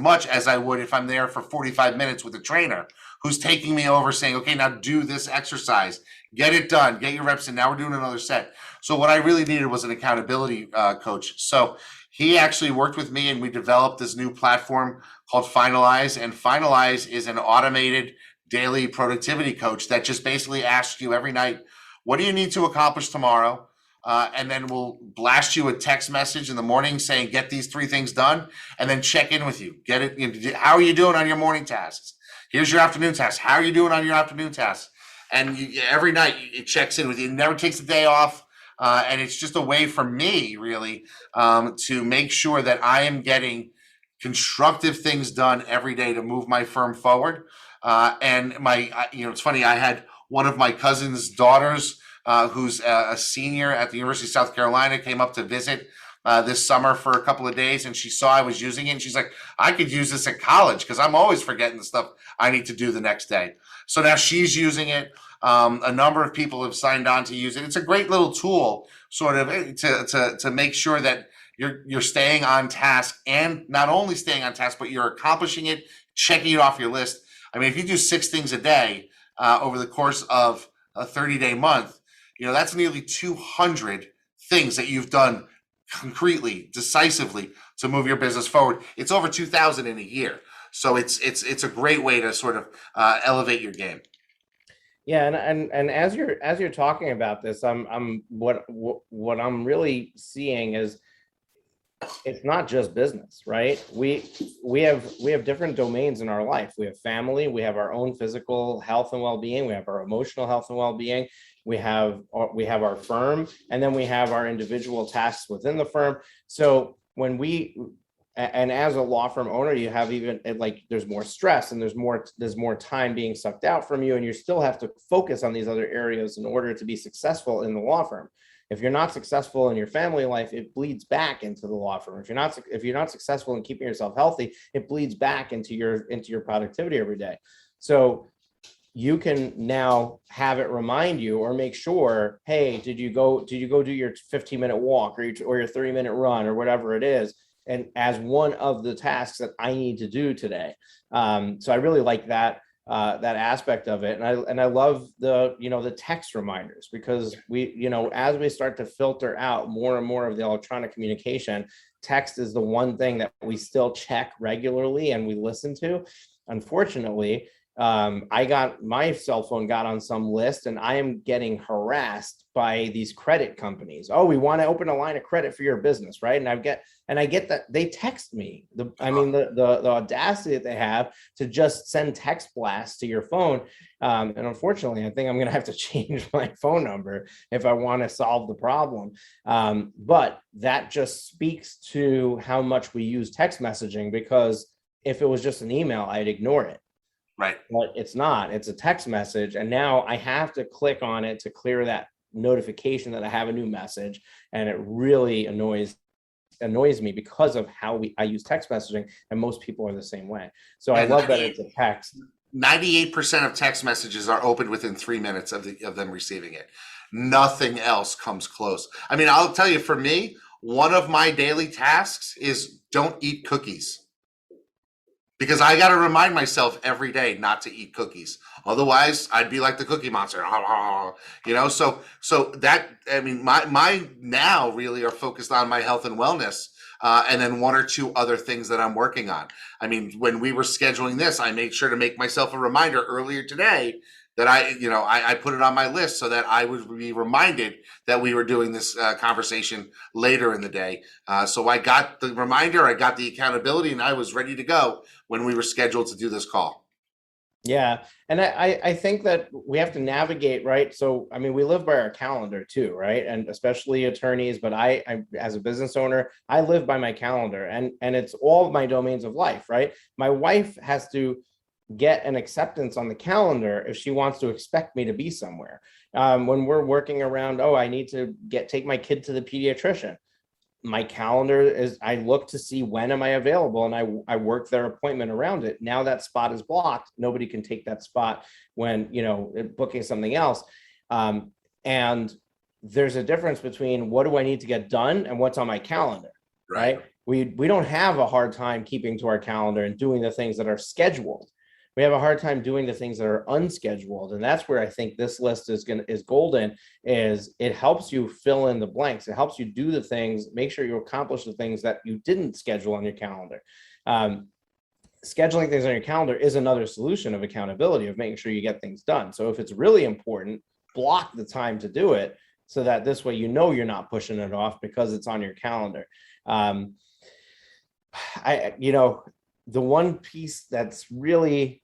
I would if I'm there for 45 minutes with a trainer who's taking me over saying, okay, now do this exercise, get it done, get your reps in. Now we're doing another set. So what I really needed was an accountability coach. So he actually worked with me, and we developed this new platform called Finalize. And Finalize is an automated daily productivity coach that just basically asks you every night, what do you need to accomplish tomorrow? And then we'll blast you a text message in the morning saying, get these 3 things done, and then check in with you. Get it. How are you doing on your morning tasks? Here's your afternoon tasks. How are you doing on your afternoon tasks? And every night it checks in with you. It never takes a day off. And it's just a way for me, really, to make sure that I am getting constructive things done every day to move my firm forward. And it's funny, I had one of my cousin's daughters, who's a senior at the University of South Carolina, came up to visit this summer for a couple of days, and she saw I was using it, and she's like, I could use this at college because I'm always forgetting the stuff I need to do the next day. So now she's using it. A number of people have signed on to use it. It's a great little tool, sort of, to make sure that you're staying on task, and not only staying on task, but you're accomplishing it, checking it off your list. I mean, if you do 6 things a day over the course of a 30-day month, that's nearly 200 things that you've done concretely, decisively to move your business forward. It's over 2,000 in a year. So it's a great way to sort of elevate your game. Yeah, and as you're talking about this, what I'm really seeing is it's not just business, right? We have different domains in our life. We have family, we have our own physical health and well-being, we have our emotional health and well-being, we have our firm, and then we have our individual tasks within the firm. So and as a law firm owner, you have there's more stress, and there's more time being sucked out from you, and you still have to focus on these other areas in order to be successful in the law firm. If you're not successful in your family life, it bleeds back into the law firm. If you're not successful in keeping yourself healthy, it bleeds back into your productivity every day. So you can now have it remind you, or make sure, hey, did you go do your 15-minute walk or your 30-minute run or whatever it is, and as one of the tasks that I need to do today. So I really like that aspect of it. And I love the text reminders, because as we start to filter out more and more of the electronic communication, text is the one thing that we still check regularly and we listen to. Unfortunately, my cell phone got on some list, and I am getting harassed by these credit companies. Oh, we want to open a line of credit for your business, right? And I get that they text me. The audacity that they have to just send text blasts to your phone. And unfortunately, I think I'm going to have to change my phone number if I want to solve the problem. But that just speaks to how much we use text messaging, because if it was just an email, I'd ignore it. Right. But it's not. It's a text message. And now I have to click on it to clear that notification that I have a new message. And it really annoys me because of how I use text messaging, and most people are the same way. So I love that it's a text. 98% of text messages are opened within 3 minutes of them receiving it. Nothing else comes close. I mean, I'll tell you, for me, one of my daily tasks is don't eat cookies. Because I got to remind myself every day not to eat cookies. Otherwise, I'd be like the Cookie Monster. So that, I mean, my now really are focused on my health and wellness. And then one or two other things that I'm working on. I mean, when we were scheduling this, I made sure to make myself a reminder earlier today that I put it on my list so that I would be reminded that we were doing this conversation later in the day. So I got the reminder, I got the accountability, and I was ready to go when we were scheduled to do this call. Yeah. And I think that we have to navigate, right? So, I mean, we live by our calendar too, right? And especially attorneys, but I as a business owner, I live by my calendar, and it's all my domains of life, right? My wife has to get an acceptance on the calendar if she wants to expect me to be somewhere. When we're working around, oh, I need to take my kid to the pediatrician. My calendar is, I look to see when am I available, and I work their appointment around it. Now that spot is blocked. Nobody can take that spot when, booking something else. And there's a difference between what do I need to get done and what's on my calendar, right? We don't have a hard time keeping to our calendar and doing the things that are scheduled. We have a hard time doing the things that are unscheduled. And that's where I think this list is golden, is it helps you fill in the blanks. It helps you do the things, make sure you accomplish the things that you didn't schedule on your calendar. Scheduling things on your calendar is another solution of accountability, of making sure you get things done. So if it's really important, block the time to do it, so that this way, you're not pushing it off because it's on your calendar. The one piece that's really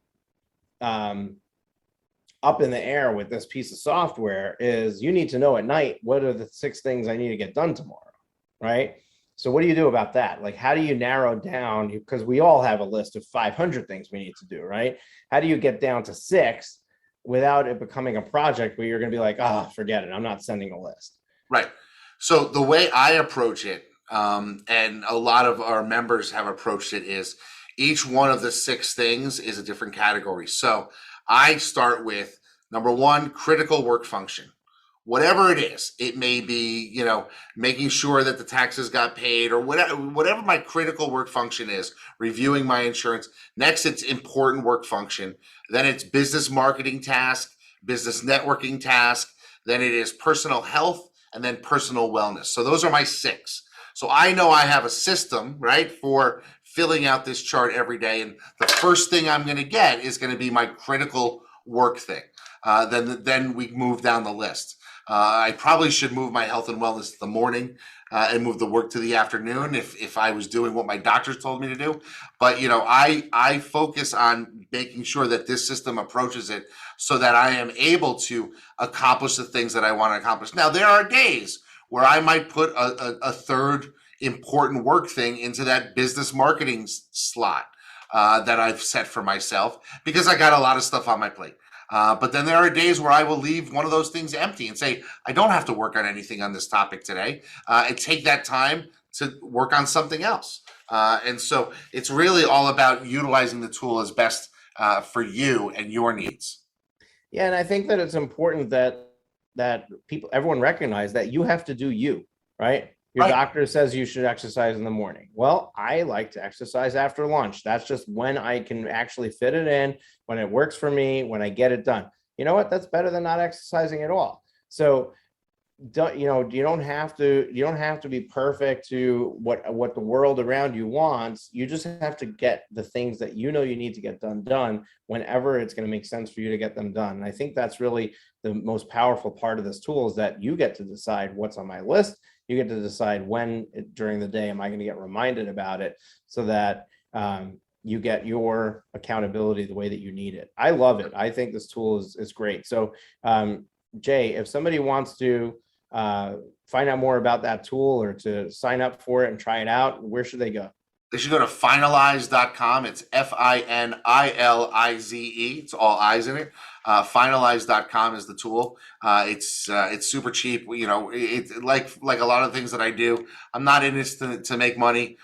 up in the air with this piece of software is you need to know at night, what are the 6 things I need to get done tomorrow, right? So what do you do about that? Like, how do you narrow down, because we all have a list of 500 things we need to do, right? How do you get down to 6 without it becoming a project where you're going to be like, forget it, I'm not sending a list? Right. So the way I approach it, and a lot of our members have approached it, is each one of the 6 things is a different category. So I start with number 1, critical work function. Whatever it is, it may be, making sure that the taxes got paid, or whatever my critical work function is, reviewing my insurance. Next, it's important work function. Then it's business marketing task, business networking task. Then it is personal health, and then personal wellness. So those are my 6. So I know I have a system, right, for filling out this chart every day. And the first thing I'm going to get is going to be my critical work thing. Then we move down the list. I probably should move my health and wellness to the morning and move the work to the afternoon if I was doing what my doctors told me to do. But, I focus on making sure that this system approaches it so that I am able to accomplish the things that I want to accomplish. Now, there are days where I might put a third important work thing into that business marketing slot that I've set for myself, because I got a lot of stuff on my plate. But then there are days where I will leave one of those things empty and say, I don't have to work on anything on this topic today, and take that time to work on something else. And so it's really all about utilizing the tool as best for you and your needs. Yeah, and I think that it's important that everyone recognize that you have to do you, right? Your doctor says you should exercise in the morning. Well, I like to exercise after lunch. That's just when I can actually fit it in, when it works for me, when I get it done. You know what? That's better than not exercising at all. So you don't have to be perfect to what the world around you wants. You just have to get the things that you need to get done whenever it's going to make sense for you to get them done. And I think that's really the most powerful part of this tool, is that you get to decide what's on my list. You get to decide when during the day am I going to get reminded about it, so that you get your accountability the way that you need it. I love it. I think this tool is great. So Jay, if somebody wants to find out more about that tool, or to sign up for it and try it out, where should they go? They should go to finalize.com. It's FINILIZE. It's all I's in it. Finalize.com is the tool. It's super cheap. It's like a lot of things that I do, I'm not in this to make money.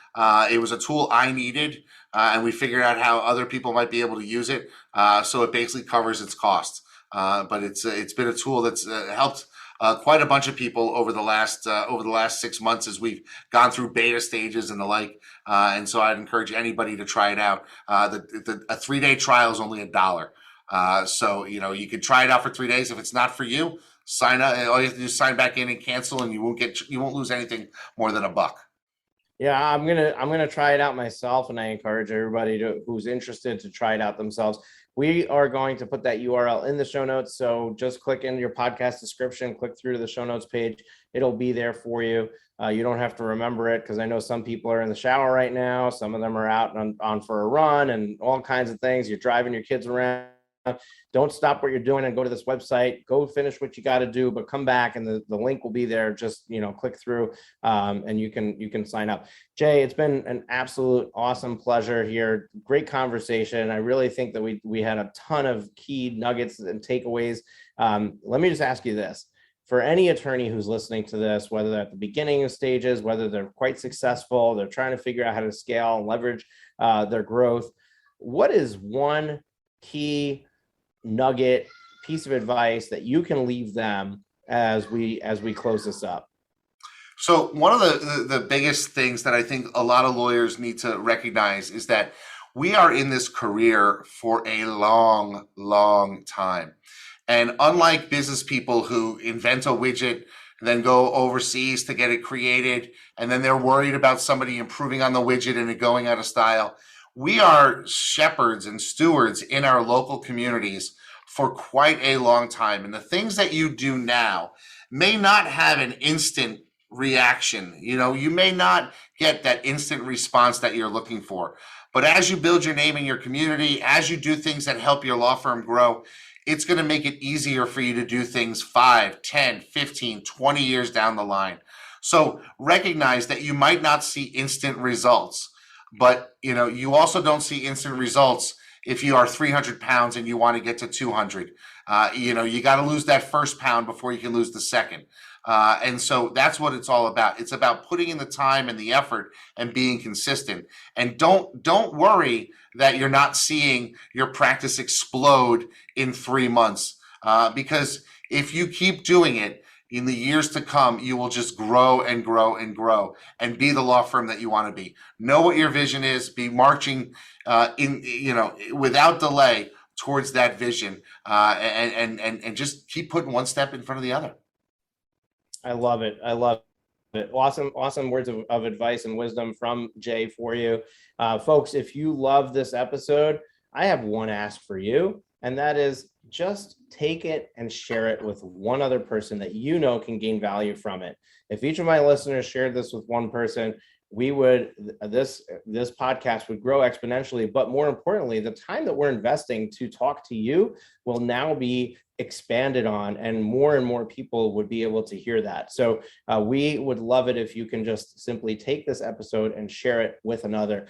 It was a tool I needed, and we figured out how other people might be able to use it. So it basically covers its costs. But it's been a tool that's helped quite a bunch of people over the last 6 months as we've gone through beta stages and the like. And so I'd encourage anybody to try it out. A 3-day trial is only $1. So, you could try it out for 3 days. If it's not for you, sign up. All you have to do is sign back in and cancel, and you won't lose anything more than $1. Yeah, I'm gonna try it out myself, and I encourage everybody who's interested to try it out themselves. We are going to put that URL in the show notes, so just click in your podcast description, click through to the show notes page. It'll be there for you. You don't have to remember it, because I know some people are in the shower right now. Some of them are out on for a run and all kinds of things. You're driving your kids around. Don't stop what you're doing and go to this website. Go finish what you got to do, but come back and the link will be there. Just click through and you can sign up. Jay, it's been an absolute awesome pleasure here. Great conversation. I really think that we had a ton of key nuggets and takeaways. Let me just ask you this. For any attorney who's listening to this, whether they're at the beginning of stages, whether they're quite successful, they're trying to figure out how to scale and leverage their growth, what is one key nugget piece of advice that you can leave them as we close this up? So one of the biggest things that I think a lot of lawyers need to recognize is that we are in this career for a long, long time. And unlike business people who invent a widget, then go overseas to get it created, and then they're worried about somebody improving on the widget and it going out of style, we are shepherds and stewards in our local communities for quite a long time. And the things that you do now may not have an instant reaction. You may not get that instant response that you're looking for. But as you build your name in your community, as you do things that help your law firm grow, it's going to make it easier for you to do things 5, 10, 15, 20 years down the line. So recognize that you might not see instant results. But, you also don't see instant results if you are 300 pounds and you want to get to 200. You got to lose that first pound before you can lose the second. And so that's what it's all about. It's about putting in the time and the effort and being consistent. And don't worry that you're not seeing your practice explode in 3 months. Because if you keep doing it, in the years to come, you will just grow and grow and grow and be the law firm that you want to be. Know what your vision is. Be marching without delay towards that vision, and just keep putting one step in front of the other. I love it. Awesome words of advice and wisdom from Jay for you. Folks, if you love this episode, I have one ask for you, and that is just take it and share it with one other person that can gain value from it. If each of my listeners shared this with one person, this podcast would grow exponentially. But more importantly, the time that we're investing to talk to you will now be expanded on, and more people would be able to hear that. So we would love it if you can just simply take this episode and share it with another.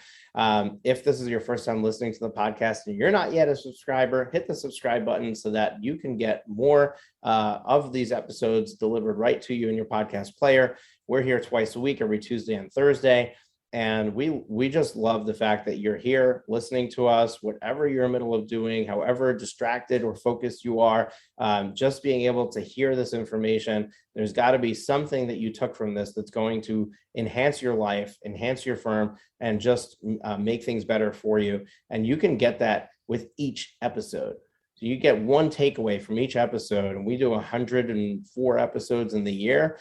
If this is your first time listening to the podcast and you're not yet a subscriber, hit the subscribe button so that you can get more of these episodes delivered right to you in your podcast player. We're here twice a week, every Tuesday and Thursday. And we just love the fact that you're here listening to us, whatever you're in the middle of doing, however distracted or focused you are, just being able to hear this information. There's got to be something that you took from this that's going to enhance your life, enhance your firm, and just make things better for you. And you can get that with each episode. So you get one takeaway from each episode, and we do 104 episodes in the year.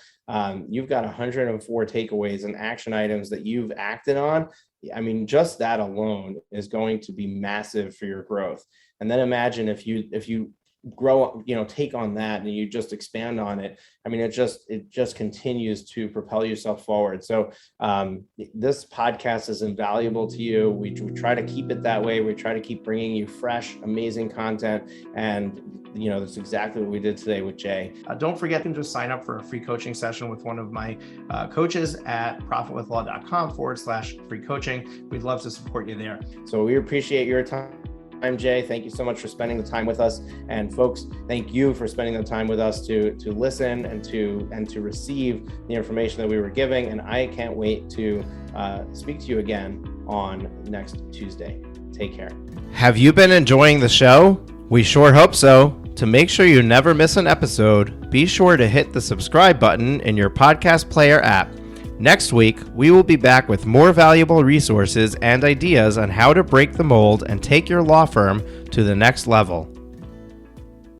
You've got 104 takeaways and action items that you've acted on. I mean, just that alone is going to be massive for your growth. And then imagine if you grow, take on that and you just expand on it. I mean, it just continues to propel yourself forward. So this podcast is invaluable to you. We try to keep it that way. We try to keep bringing you fresh, amazing content. And that's exactly what we did today with Jay. Don't forget to just sign up for a free coaching session with one of my coaches at profitwithlaw.com/free coaching. We'd love to support you there. So we appreciate your time. I'm Jay. Thank you so much for spending the time with us. And folks, thank you for spending the time with us to listen and to receive the information that we were giving. And I can't wait to speak to you again on next Tuesday. Take care. Have you been enjoying the show? We sure hope so. To make sure you never miss an episode, be sure to hit the subscribe button in your podcast player app. Next week, we will be back with more valuable resources and ideas on how to break the mold and take your law firm to the next level.